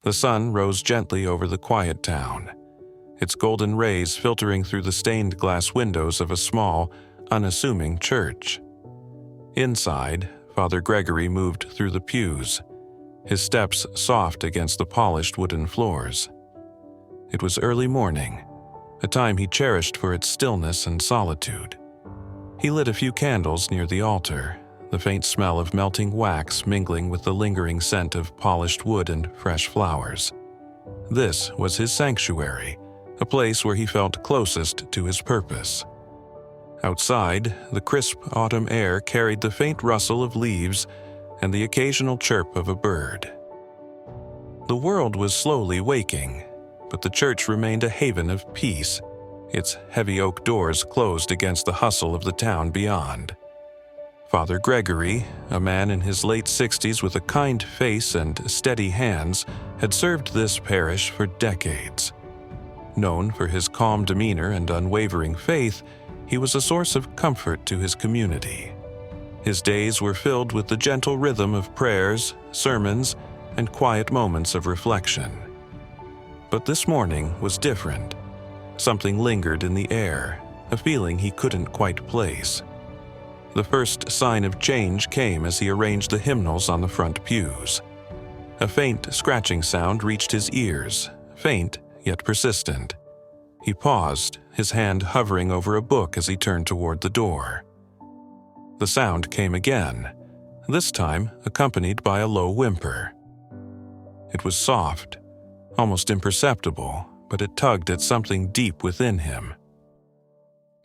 The sun rose gently over the quiet town, its golden rays filtering through the stained glass windows of a small, unassuming church. Inside, Father Gregory moved through the pews, his steps soft against the polished wooden floors. It was early morning, a time he cherished for its stillness and solitude. He lit a few candles near the altar, the faint smell of melting wax mingling with the lingering scent of polished wood and fresh flowers. This was his sanctuary, a place where he felt closest to his purpose. Outside, the crisp autumn air carried the faint rustle of leaves and the occasional chirp of a bird. The world was slowly waking, but the church remained a haven of peace, its heavy oak doors closed against the hustle of the town beyond. Father Gregory, a man in his late 60s with a kind face and steady hands, had served this parish for decades. Known for his calm demeanor and unwavering faith, he was a source of comfort to his community. His days were filled with the gentle rhythm of prayers, sermons, and quiet moments of reflection. But this morning was different. Something lingered in the air, a feeling he couldn't quite place. The first sign of change came as he arranged the hymnals on the front pews. A faint scratching sound reached his ears, faint yet persistent. He paused, his hand hovering over a book as he turned toward the door. The sound came again, this time accompanied by a low whimper. It was soft, almost imperceptible, but it tugged at something deep within him.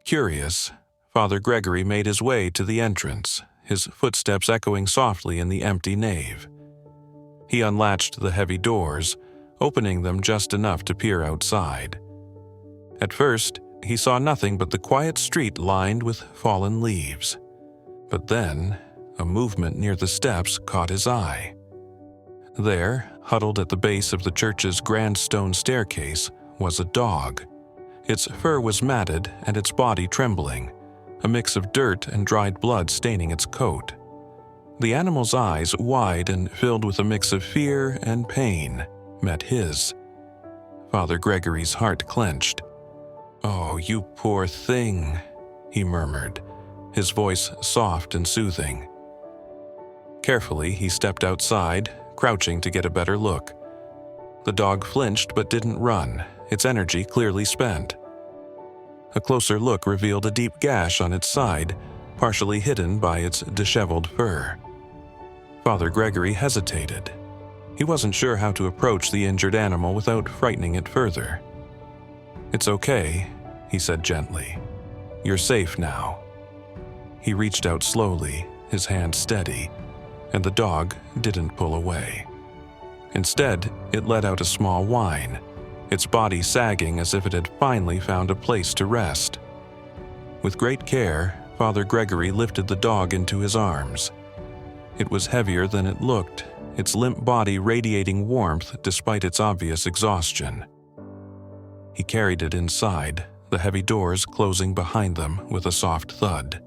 Curious, Father Gregory made his way to the entrance, his footsteps echoing softly in the empty nave. He unlatched the heavy doors, opening them just enough to peer outside. At first, he saw nothing but the quiet street lined with fallen leaves. But then, a movement near the steps caught his eye. There, huddled at the base of the church's grand stone staircase, was a dog. Its fur was matted and its body trembling, a mix of dirt and dried blood staining its coat. The animal's eyes, wide and filled with a mix of fear and pain, met his. Father Gregory's heart clenched. "Oh, you poor thing," he murmured, his voice soft and soothing. Carefully, he stepped outside, crouching to get a better look. The dog flinched but didn't run, its energy clearly spent. A closer look revealed a deep gash on its side, partially hidden by its disheveled fur. Father Gregory hesitated. He wasn't sure how to approach the injured animal without frightening it further. "It's okay," he said gently. "You're safe now." He reached out slowly, his hand steady, and the dog didn't pull away. Instead, it let out a small whine, its body sagging as if it had finally found a place to rest. With great care, Father Gregory lifted the dog into his arms. It was heavier than it looked, its limp body radiating warmth despite its obvious exhaustion. He carried it inside, the heavy doors closing behind them with a soft thud.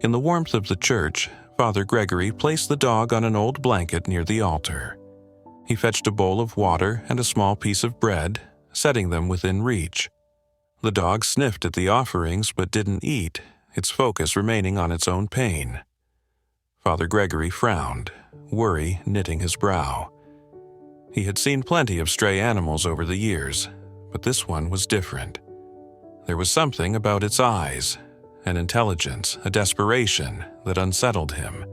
In the warmth of the church, Father Gregory placed the dog on an old blanket near the altar. He fetched a bowl of water and a small piece of bread, setting them within reach. The dog sniffed at the offerings but didn't eat, its focus remaining on its own pain. Father Gregory frowned, worry knitting his brow. He had seen plenty of stray animals over the years, but this one was different. There was something about its eyes, an intelligence, a desperation that unsettled him.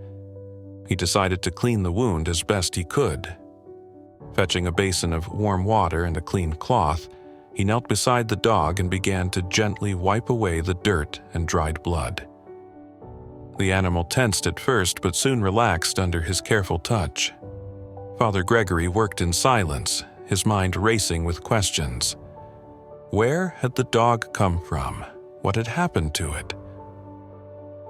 He decided to clean the wound as best he could. Fetching a basin of warm water and a clean cloth, he knelt beside the dog and began to gently wipe away the dirt and dried blood. The animal tensed at first but soon relaxed under his careful touch. Father Gregory worked in silence, his mind racing with questions. Where had the dog come from? What had happened to it?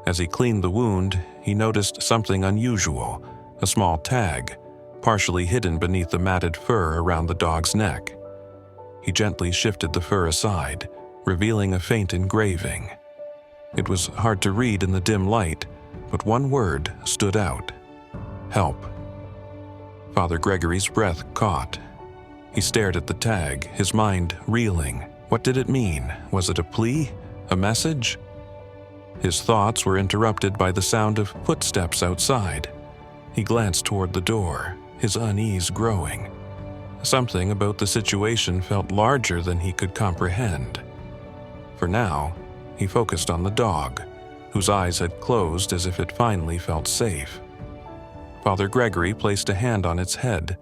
As he cleaned the wound, he noticed something unusual, a small tag, partially hidden beneath the matted fur around the dog's neck. He gently shifted the fur aside, revealing a faint engraving. It was hard to read in the dim light, but one word stood out: help. Father Gregory's breath caught, He stared at the tag, his mind reeling. What did it mean? Was it a plea? A message? His thoughts were interrupted by the sound of footsteps outside. He glanced toward the door, his unease growing. Something about the situation felt larger than he could comprehend. For now, he focused on the dog, whose eyes had closed as if it finally felt safe. Father Gregory placed a hand on its head,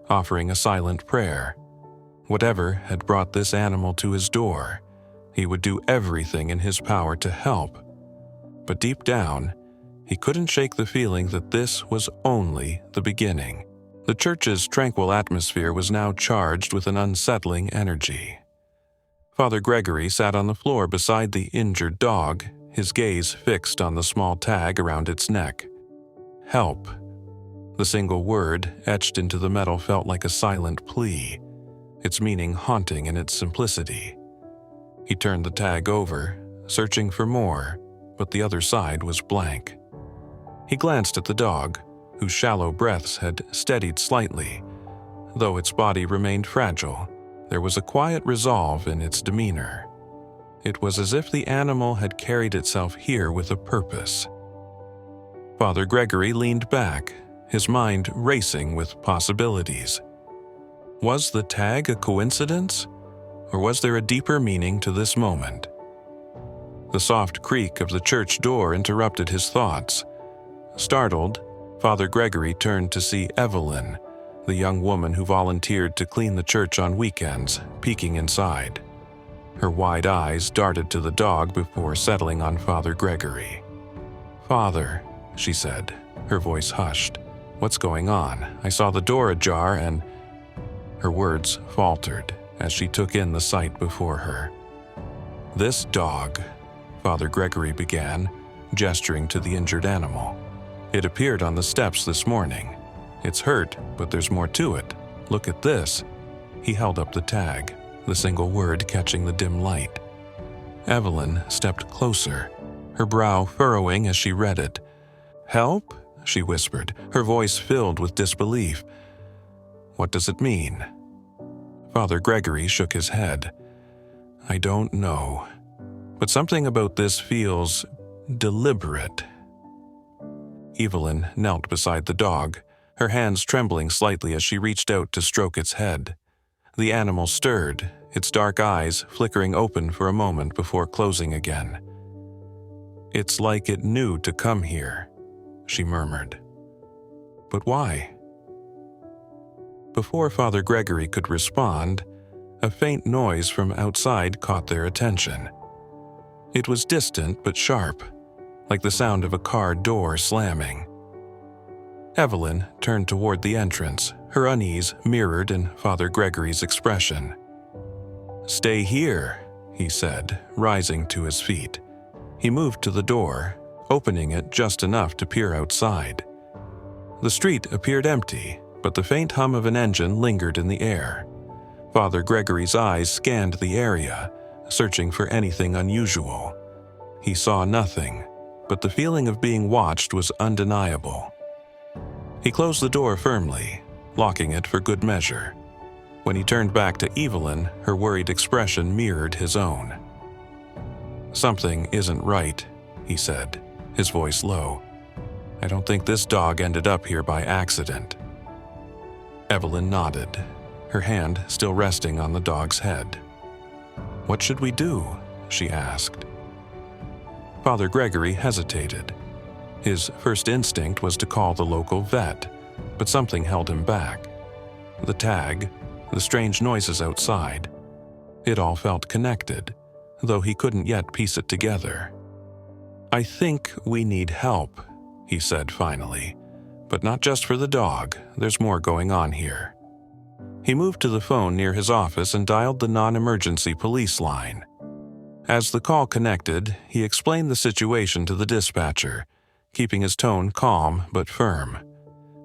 offering a silent prayer. Whatever had brought this animal to his door, he would do everything in his power to help. But deep down, he couldn't shake the feeling that this was only the beginning. The church's tranquil atmosphere was now charged with an unsettling energy. Father Gregory sat on the floor beside the injured dog, his gaze fixed on the small tag around its neck. Help. The single word etched into the metal felt like a silent plea, its meaning haunting in its simplicity. He turned the tag over, searching for more, but the other side was blank. He glanced at the dog, whose shallow breaths had steadied slightly. Though its body remained fragile, there was a quiet resolve in its demeanor. It was as if the animal had carried itself here with a purpose. Father Gregory leaned back, his mind racing with possibilities. Was the tag a coincidence, or was there a deeper meaning to this moment? The soft creak of the church door interrupted his thoughts. Startled, Father Gregory turned to see Evelyn, the young woman who volunteered to clean the church on weekends, peeking inside. Her wide eyes darted to the dog before settling on Father Gregory. "Father," she said, her voice hushed. "What's going on? I saw the door ajar and—" Her words faltered as she took in the sight before her. "This dog," Father Gregory began, gesturing to the injured animal. "It appeared on the steps this morning. It's hurt, but there's more to it. Look at this." He held up the tag, the single word catching the dim light. Evelyn stepped closer, her brow furrowing as she read it. "Help?" she whispered, her voice filled with disbelief. "What does it mean?" Father Gregory shook his head. "I don't know, but something about this feels deliberate." Evelyn knelt beside the dog, her hands trembling slightly as she reached out to stroke its head. The animal stirred, its dark eyes flickering open for a moment before closing again. "It's like it knew to come here," she murmured. "But why?" Before Father Gregory could respond, a faint noise from outside caught their attention. It was distant but sharp, like the sound of a car door slamming. Evelyn turned toward the entrance, her unease mirrored in Father Gregory's expression. "Stay here," he said, rising to his feet. He moved to the door, opening it just enough to peer outside. The street appeared empty, but the faint hum of an engine lingered in the air. Father Gregory's eyes scanned the area, searching for anything unusual. He saw nothing, but the feeling of being watched was undeniable. He closed the door firmly, locking it for good measure. When he turned back to Evelyn, her worried expression mirrored his own. "Something isn't right," he said, his voice low. "I don't think this dog ended up here by accident." Evelyn nodded, her hand still resting on the dog's head. "What should we do?" she asked. Father Gregory hesitated. His first instinct was to call the local vet, but something held him back. The tag, the strange noises outside. It all felt connected, though he couldn't yet piece it together. "I think we need help," he said finally. "But not just for the dog, there's more going on here." He moved to the phone near his office and dialed the non-emergency police line. As the call connected, he explained the situation to the dispatcher, keeping his tone calm but firm.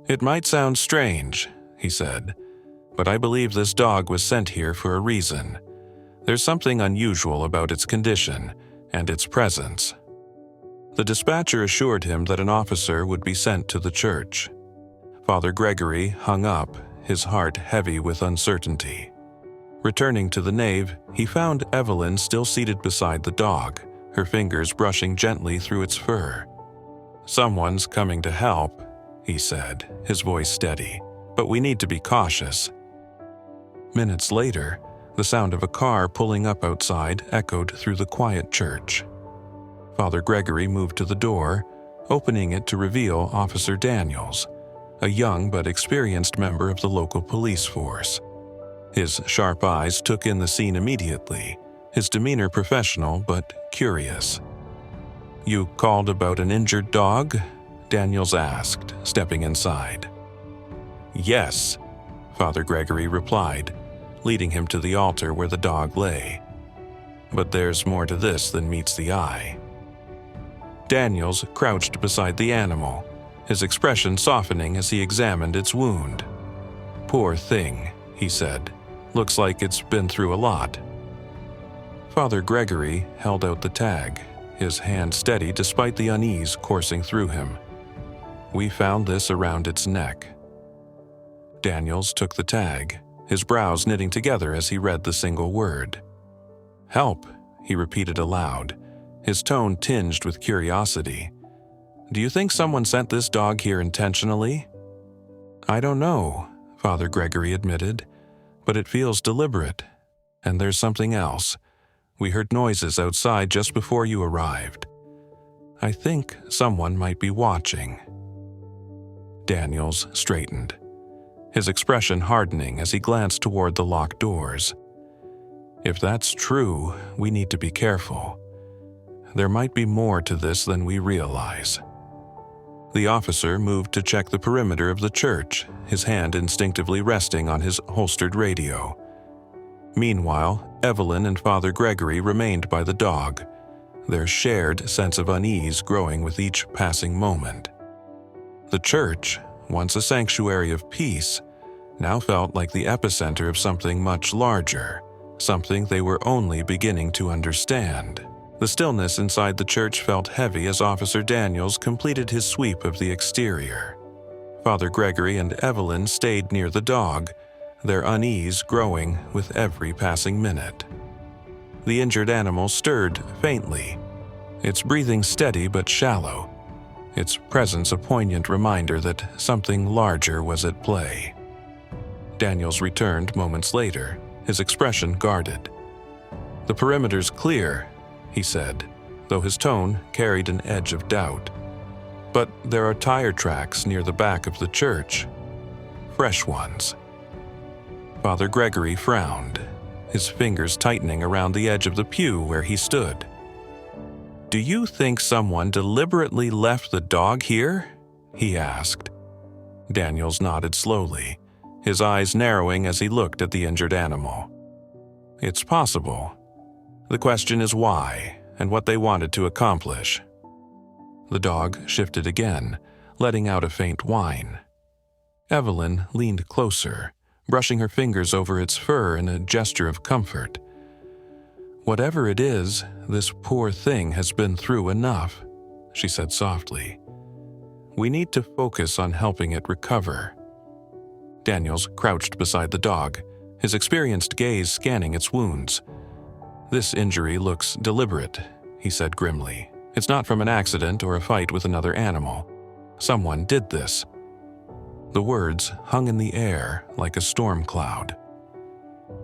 "It might sound strange," he said, "but I believe this dog was sent here for a reason. There's something unusual about its condition and its presence." The dispatcher assured him that an officer would be sent to the church. Father Gregory hung up, his heart heavy with uncertainty. Returning to the nave, he found Evelyn still seated beside the dog, her fingers brushing gently through its fur. "Someone's coming to help," he said, his voice steady, "but we need to be cautious." Minutes later, the sound of a car pulling up outside echoed through the quiet church. Father Gregory moved to the door, opening it to reveal Officer Daniels, a young but experienced member of the local police force. His sharp eyes took in the scene immediately, his demeanor professional but curious. "You called about an injured dog?" Daniels asked, stepping inside. "Yes," Father Gregory replied, leading him to the altar where the dog lay. "But there's more to this than meets the eye." Daniels crouched beside the animal, his expression softening as he examined its wound. "Poor thing," he said. "Looks like it's been through a lot." Father Gregory held out the tag, his hand steady despite the unease coursing through him. "We found this around its neck." Daniels took the tag, his brows knitting together as he read the single word. "Help," he repeated aloud, his tone tinged with curiosity. "Do you think someone sent this dog here intentionally?" "I don't know," Father Gregory admitted, "but it feels deliberate. And there's something else. We heard noises outside just before you arrived. I think someone might be watching." Daniels straightened, his expression hardening as he glanced toward the locked doors. "If that's true, we need to be careful. There might be more to this than we realize." The officer moved to check the perimeter of the church, his hand instinctively resting on his holstered radio. Meanwhile, Evelyn and Father Gregory remained by the dog, their shared sense of unease growing with each passing moment. The church, once a sanctuary of peace, now felt like the epicenter of something much larger, something they were only beginning to understand. The stillness inside the church felt heavy as Officer Daniels completed his sweep of the exterior. Father Gregory and Evelyn stayed near the dog, their unease growing with every passing minute. The injured animal stirred faintly, its breathing steady but shallow, its presence a poignant reminder that something larger was at play. Daniels returned moments later, his expression guarded. "The perimeter's clear," he said, though his tone carried an edge of doubt. "But there are tire tracks near the back of the church. Fresh ones." Father Gregory frowned, his fingers tightening around the edge of the pew where he stood. "Do you think someone deliberately left the dog here?" he asked. Daniels nodded slowly, his eyes narrowing as he looked at the injured animal. "It's possible. The question is why, and what they wanted to accomplish." The dog shifted again, letting out a faint whine. Evelyn leaned closer, brushing her fingers over its fur in a gesture of comfort. "Whatever it is, this poor thing has been through enough," she said softly. "We need to focus on helping it recover." Daniels crouched beside the dog, his experienced gaze scanning its wounds. "This injury looks deliberate," he said grimly. "It's not from an accident or a fight with another animal. Someone did this." The words hung in the air like a storm cloud.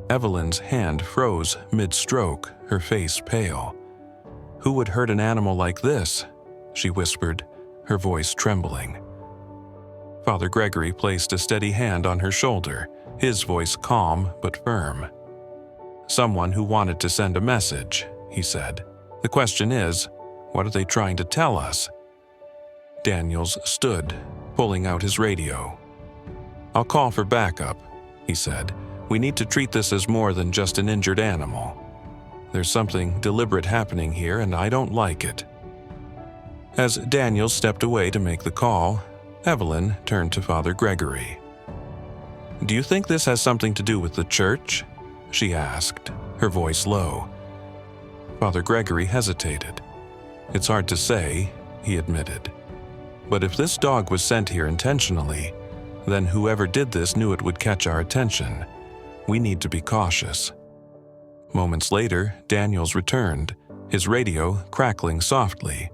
Evelyn's hand froze mid-stroke, her face pale. "Who would hurt an animal like this?" she whispered, her voice trembling. Father Gregory placed a steady hand on her shoulder, his voice calm but firm. "Someone who wanted to send a message," he said. "The question is, what are they trying to tell us?" Daniels stood, pulling out his radio. "I'll call for backup," he said. "We need to treat this as more than just an injured animal. There's something deliberate happening here, and I don't like it." As Daniels stepped away to make the call, Evelyn turned to Father Gregory. "Do you think this has something to do with the church?" she asked, her voice low. Father Gregory hesitated. "It's hard to say," he admitted. "But if this dog was sent here intentionally, then whoever did this knew it would catch our attention. We need to be cautious." Moments later, Daniels returned, his radio crackling softly.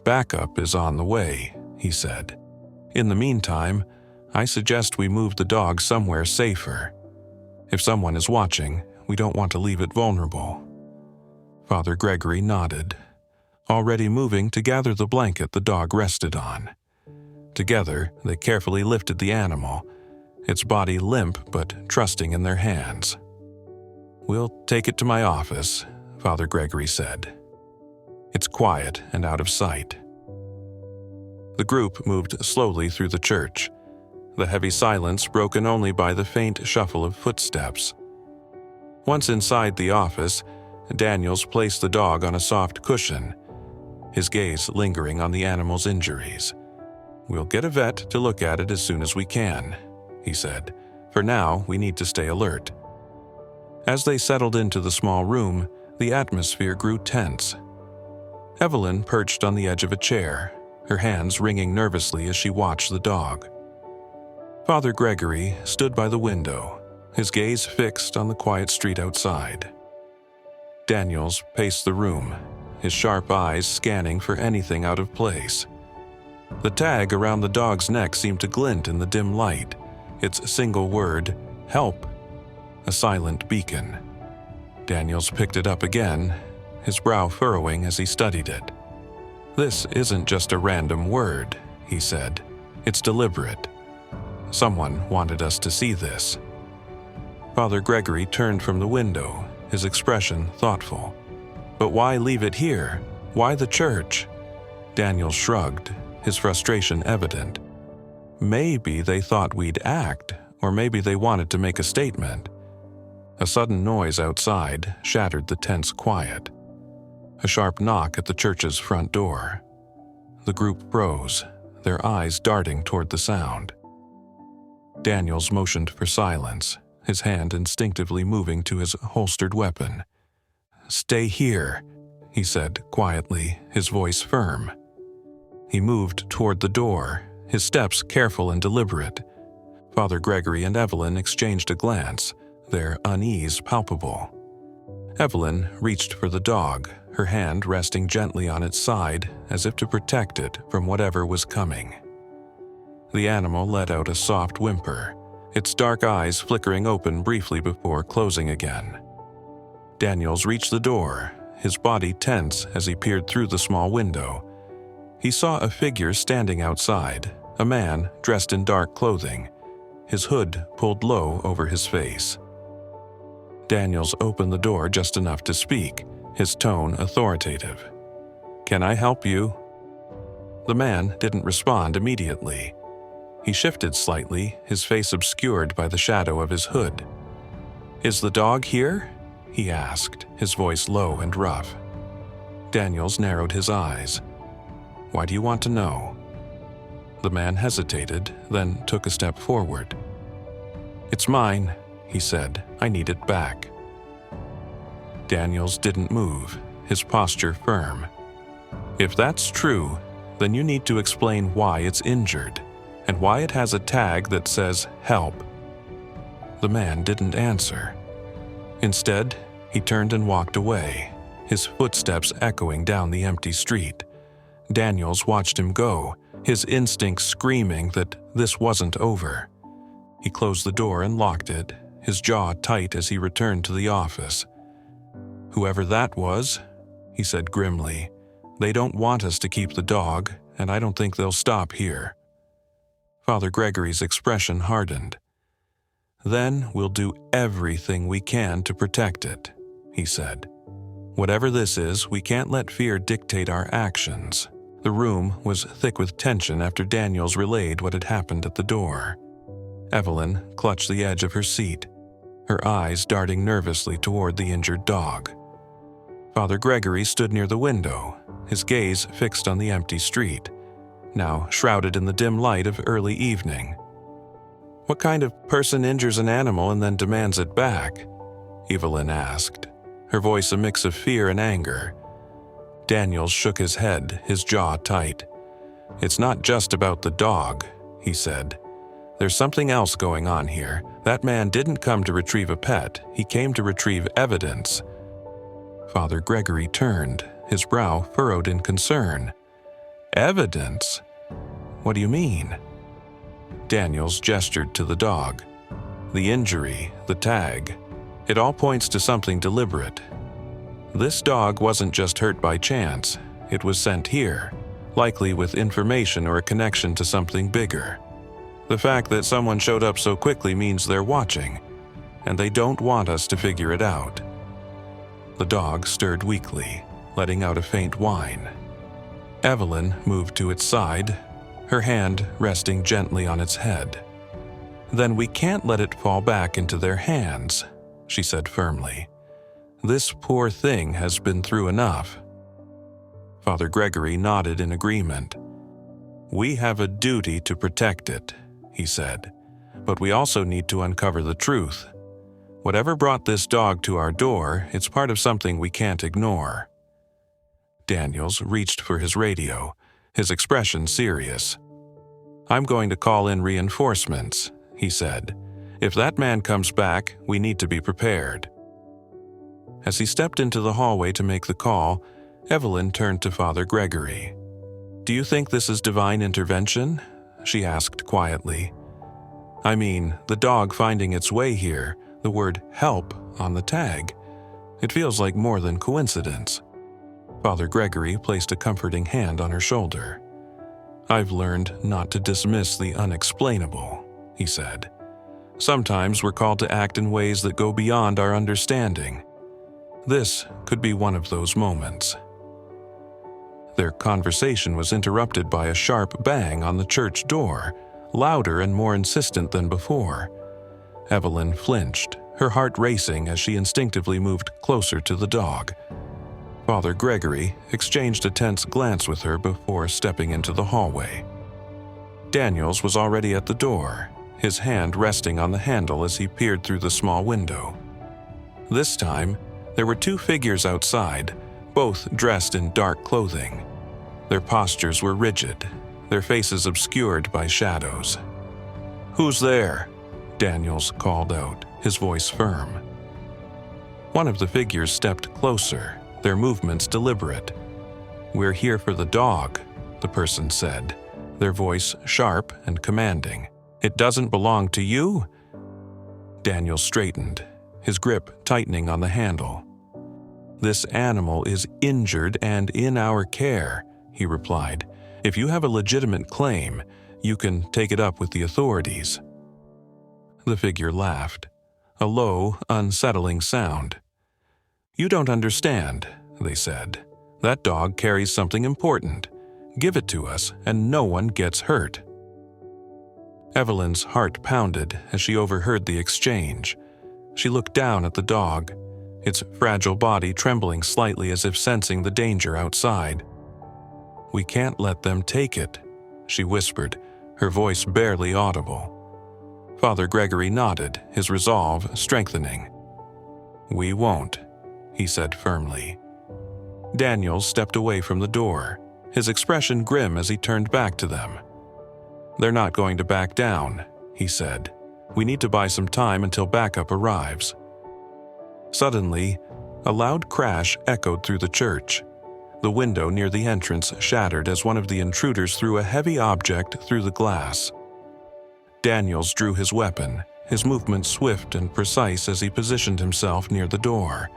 "Backup is on the way," he said. "In the meantime, I suggest we move the dog somewhere safer. If someone is watching, we don't want to leave it vulnerable." Father Gregory nodded, already moving to gather the blanket the dog rested on. Together, they carefully lifted the animal, its body limp but trusting in their hands. "We'll take it to my office," Father Gregory said. "It's quiet and out of sight." The group moved slowly through the church, the heavy silence broken only by the faint shuffle of footsteps. Once inside the office, Daniels placed the dog on a soft cushion, his gaze lingering on the animal's injuries. "We'll get a vet to look at it as soon as we can," he said. "For now, we need to stay alert." As they settled into the small room, the atmosphere grew tense. Evelyn perched on the edge of a chair, her hands wringing nervously as she watched the dog. Father Gregory stood by the window, his gaze fixed on the quiet street outside. Daniels paced the room, his sharp eyes scanning for anything out of place. The tag around the dog's neck seemed to glint in the dim light, its single word, "Help," a silent beacon. Daniels picked it up again, his brow furrowing as he studied it. "This isn't just a random word," he said. "It's deliberate. Someone wanted us to see this." Father Gregory turned from the window, his expression thoughtful. "But why leave it here? Why the church?" Daniels shrugged, his frustration evident. "Maybe they thought we'd act, or maybe they wanted to make a statement." A sudden noise outside shattered the tense quiet. A sharp knock at the church's front door. The group froze, their eyes darting toward the sound. Daniels motioned for silence, his hand instinctively moving to his holstered weapon. "Stay here," he said quietly, his voice firm. He moved toward the door, his steps careful and deliberate. Father Gregory and Evelyn exchanged a glance, their unease palpable. Evelyn reached for the dog, her hand resting gently on its side as if to protect it from whatever was coming. The animal let out a soft whimper, its dark eyes flickering open briefly before closing again. Daniels reached the door, his body tense as he peered through the small window. He saw a figure standing outside, a man dressed in dark clothing, his hood pulled low over his face. Daniels opened the door just enough to speak, his tone authoritative. "Can I help you?" The man didn't respond immediately. He shifted slightly, his face obscured by the shadow of his hood. "Is the dog here?" he asked, his voice low and rough. Daniels narrowed his eyes. "Why do you want to know?" The man hesitated, then took a step forward. "It's mine," he said. "I need it back." Daniels didn't move, his posture firm. "If that's true, then you need to explain why it's injured, and why it has a tag that says, 'Help.'" The man didn't answer. Instead, he turned and walked away, his footsteps echoing down the empty street. Daniels watched him go, his instincts screaming that this wasn't over. He closed the door and locked it, his jaw tight as he returned to the office. "Whoever that was," he said grimly, "they don't want us to keep the dog, and I don't think they'll stop here." Father Gregory's expression hardened. "Then we'll do everything we can to protect it," he said. "Whatever this is, we can't let fear dictate our actions." The room was thick with tension after Daniels relayed what had happened at the door. Evelyn clutched the edge of her seat, her eyes darting nervously toward the injured dog. Father Gregory stood near the window, his gaze fixed on the empty street, now shrouded in the dim light of early evening. "What kind of person injures an animal and then demands it back?" Evelyn asked, her voice a mix of fear and anger. Daniels shook his head, his jaw tight. "It's not just about the dog," he said. There's something else going on here. That man didn't come to retrieve a pet. He came to retrieve evidence." Father Gregory turned, his brow furrowed in concern. "Evidence? What do you mean?" Daniels gestured to the dog. "The injury, the tag. It all points to something deliberate. This dog wasn't just hurt by chance. It was sent here, likely with information or a connection to something bigger. The fact that someone showed up so quickly means they're watching, and they don't want us to figure it out." The dog stirred weakly, letting out a faint whine. Evelyn moved to its side, her hand resting gently on its head. "Then we can't let it fall back into their hands," she said firmly. "This poor thing has been through enough." Father Gregory nodded in agreement. "We have a duty to protect it," he said, "but we also need to uncover the truth. Whatever brought this dog to our door, it's part of something we can't ignore." Daniels reached for his radio, his expression serious. "I'm going to call in reinforcements," he said. "If that man comes back, we need to be prepared." As he stepped into the hallway to make the call, Evelyn turned to Father Gregory. "Do you think this is divine intervention?" she asked quietly. "I mean, the dog finding its way here, the word 'help' on the tag. It feels like more than coincidence." Father Gregory placed a comforting hand on her shoulder. "I've learned not to dismiss the unexplainable," he said. "Sometimes we're called to act in ways that go beyond our understanding. This could be one of those moments." Their conversation was interrupted by a sharp bang on the church door, louder and more insistent than before. Evelyn flinched, her heart racing as she instinctively moved closer to the dog. Father Gregory exchanged a tense glance with her before stepping into the hallway. Daniels was already at the door, his hand resting on the handle as he peered through the small window. This time, there were two figures outside, both dressed in dark clothing. Their postures were rigid, their faces obscured by shadows. "Who's there?" Daniels called out, his voice firm. One of the figures stepped closer, their movements deliberate. "We're here for the dog," the person said, their voice sharp and commanding. "It doesn't belong to you?" Daniel straightened, his grip tightening on the handle. "This animal is injured and in our care," he replied. "If you have a legitimate claim, you can take it up with the authorities." The figure laughed, a low, unsettling sound. "You don't understand," they said. "That dog carries something important. Give it to us, and no one gets hurt." Evelyn's heart pounded as she overheard the exchange. She looked down at the dog, its fragile body trembling slightly as if sensing the danger outside. "We can't let them take it," she whispered, her voice barely audible. Father Gregory nodded, his resolve strengthening. "We won't," he said firmly. Daniels stepped away from the door, his expression grim as he turned back to them. "They're not going to back down," he said. "We need to buy some time until backup arrives." Suddenly, a loud crash echoed through the church. The window near the entrance shattered as one of the intruders threw a heavy object through the glass. Daniels drew his weapon, his movement swift and precise as he positioned himself near the door.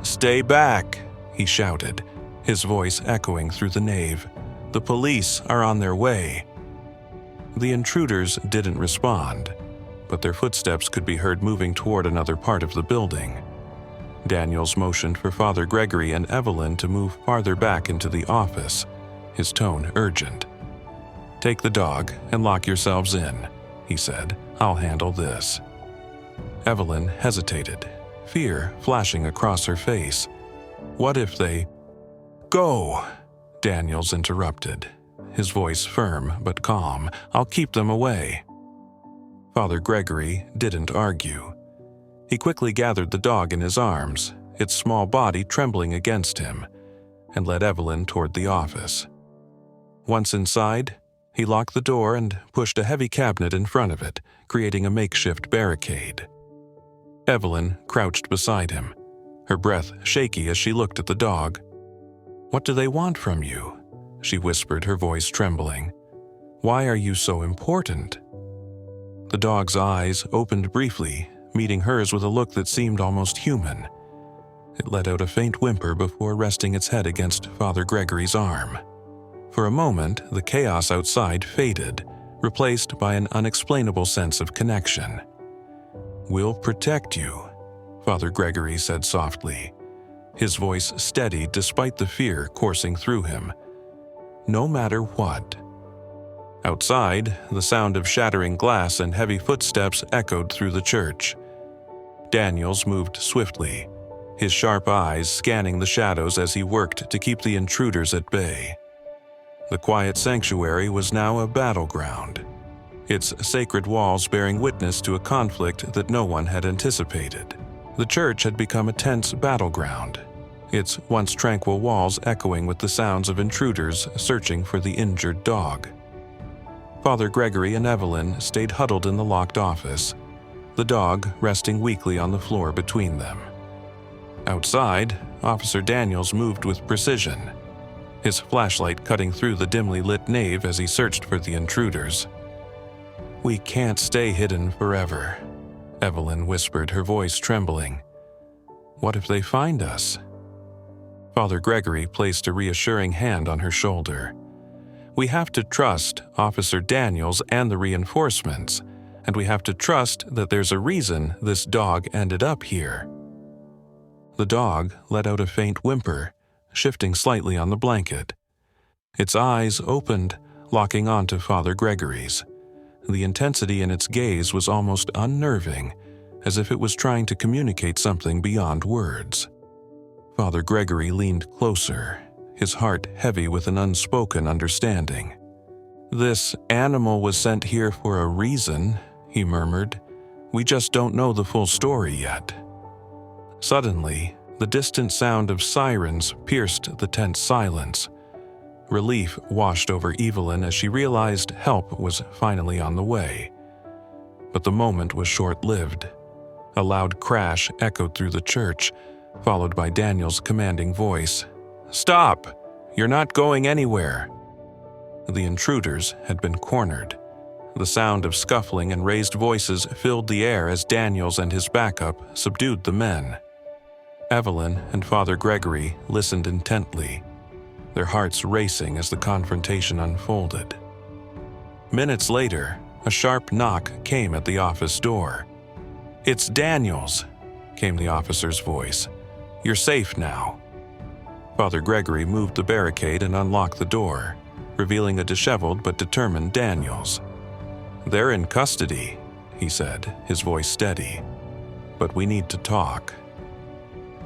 "Stay back!" he shouted, his voice echoing through the nave. "The police are on their way." The intruders didn't respond, but their footsteps could be heard moving toward another part of the building. Daniels motioned for Father Gregory and Evelyn to move farther back into the office, his tone urgent. "Take the dog and lock yourselves in," he said. "I'll handle this." Evelyn hesitated, fear flashing across her face. What if they— "Go!" Daniels interrupted, his voice firm but calm. "I'll keep them away." Father Gregory didn't argue. He quickly gathered the dog in his arms, its small body trembling against him, and led Evelyn toward the office. Once inside, He locked the door and pushed a heavy cabinet in front of it, creating a makeshift barricade. Evelyn crouched beside him, her breath shaky as she looked at the dog. "What do they want from you?" she whispered, her voice trembling. "Why are you so important?" The dog's eyes opened briefly, meeting hers with a look that seemed almost human. It let out a faint whimper before resting its head against Father Gregory's arm. For a moment, the chaos outside faded, replaced by an unexplainable sense of connection. "We'll protect you," Father Gregory said softly, his voice steady despite the fear coursing through him. "No matter what." Outside, the sound of shattering glass and heavy footsteps echoed through the church. Daniels moved swiftly, his sharp eyes scanning the shadows as he worked to keep the intruders at bay. The quiet sanctuary was now a battleground, its sacred walls bearing witness to a conflict that no one had anticipated. The church had become a tense battleground, its once tranquil walls echoing with the sounds of intruders searching for the injured dog. Father Gregory and Evelyn stayed huddled in the locked office, the dog resting weakly on the floor between them. Outside, Officer Daniels moved with precision, his flashlight cutting through the dimly lit nave as he searched for the intruders. "We can't stay hidden forever," Evelyn whispered, her voice trembling. "What if they find us?" Father Gregory placed a reassuring hand on her shoulder. "We have to trust Officer Daniels and the reinforcements, and we have to trust that there's a reason this dog ended up here." The dog let out a faint whimper, shifting slightly on the blanket. Its eyes opened, locking onto Father Gregory's. The intensity in its gaze was almost unnerving, as if it was trying to communicate something beyond words. Father Gregory leaned closer, his heart heavy with an unspoken understanding. "This animal was sent here for a reason," he murmured. "We just don't know the full story yet." Suddenly, the distant sound of sirens pierced the tense silence. Relief washed over Evelyn as she realized help was finally on the way. But the moment was short-lived. A loud crash echoed through the church, followed by Daniel's commanding voice. "Stop! You're not going anywhere!" The intruders had been cornered. The sound of scuffling and raised voices filled the air as Daniels and his backup subdued the men. Evelyn and Father Gregory listened intently, their hearts racing as the confrontation unfolded. Minutes later, a sharp knock came at the office door. "It's Daniels," came the officer's voice. "You're safe now." Father Gregory moved the barricade and unlocked the door, revealing a disheveled but determined Daniels. "They're in custody," he said, his voice steady. "But we need to talk."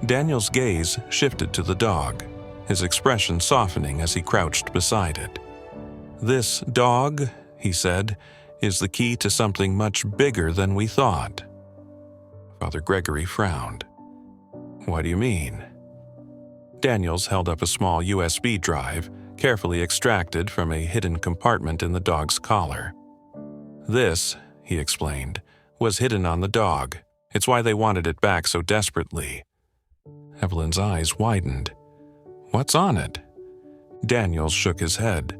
Daniel's gaze shifted to the dog, his expression softening as he crouched beside it. "This dog," he said, "is the key to something much bigger than we thought." Father Gregory frowned. "What do you mean?" Daniels held up a small USB drive, carefully extracted from a hidden compartment in the dog's collar. "This," he explained, "was hidden on the dog. It's why they wanted it back so desperately." Evelyn's eyes widened. "What's on it?" Daniels shook his head.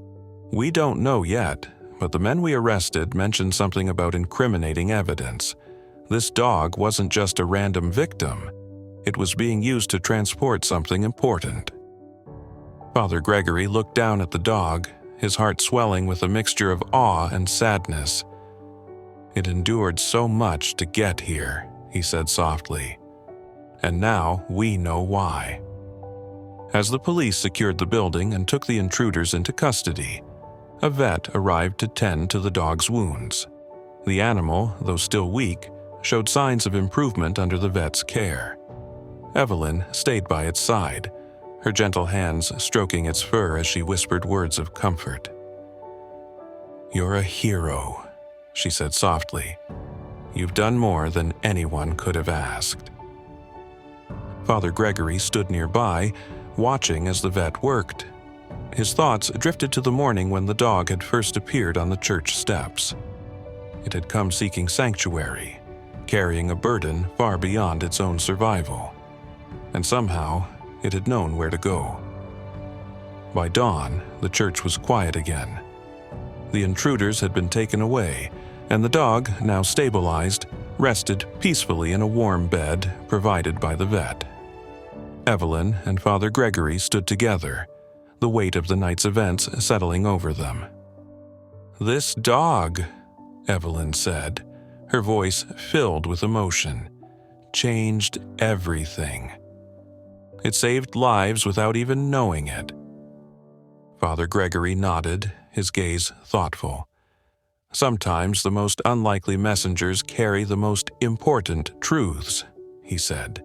"We don't know yet, but the men we arrested mentioned something about incriminating evidence. This dog wasn't just a random victim. It was being used to transport something important." Father Gregory looked down at the dog, his heart swelling with a mixture of awe and sadness. "It endured so much to get here," he said softly. "And now we know why." As the police secured the building and took the intruders into custody, a vet arrived to tend to the dog's wounds. The animal, though still weak, showed signs of improvement under the vet's care. Evelyn stayed by its side, her gentle hands stroking its fur as she whispered words of comfort. "You're a hero," she said softly. "You've done more than anyone could have asked." Father Gregory stood nearby, watching as the vet worked. his thoughts drifted to the morning when the dog had first appeared on the church steps. It had come seeking sanctuary, carrying a burden far beyond its own survival. And somehow, it had known where to go. By dawn, the church was quiet again. The intruders had been taken away, and the dog, now stabilized, rested peacefully in a warm bed provided by the vet. Evelyn and Father Gregory stood together, the weight of the night's events settling over them. "This dog," Evelyn said, her voice filled with emotion, "changed everything. It saved lives without even knowing it." Father Gregory nodded, his gaze thoughtful. "Sometimes the most unlikely messengers carry the most important truths," he said.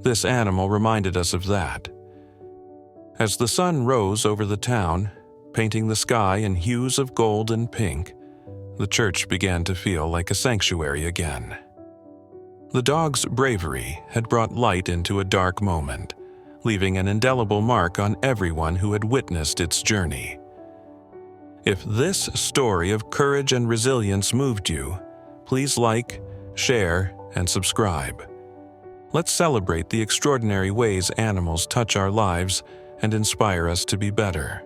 "This animal reminded us of that." As the sun rose over the town, painting the sky in hues of gold and pink, the church began to feel like a sanctuary again. The dog's bravery had brought light into a dark moment, leaving an indelible mark on everyone who had witnessed its journey. If this story of courage and resilience moved you, please like, share, and subscribe. Let's celebrate the extraordinary ways animals touch our lives and inspire us to be better.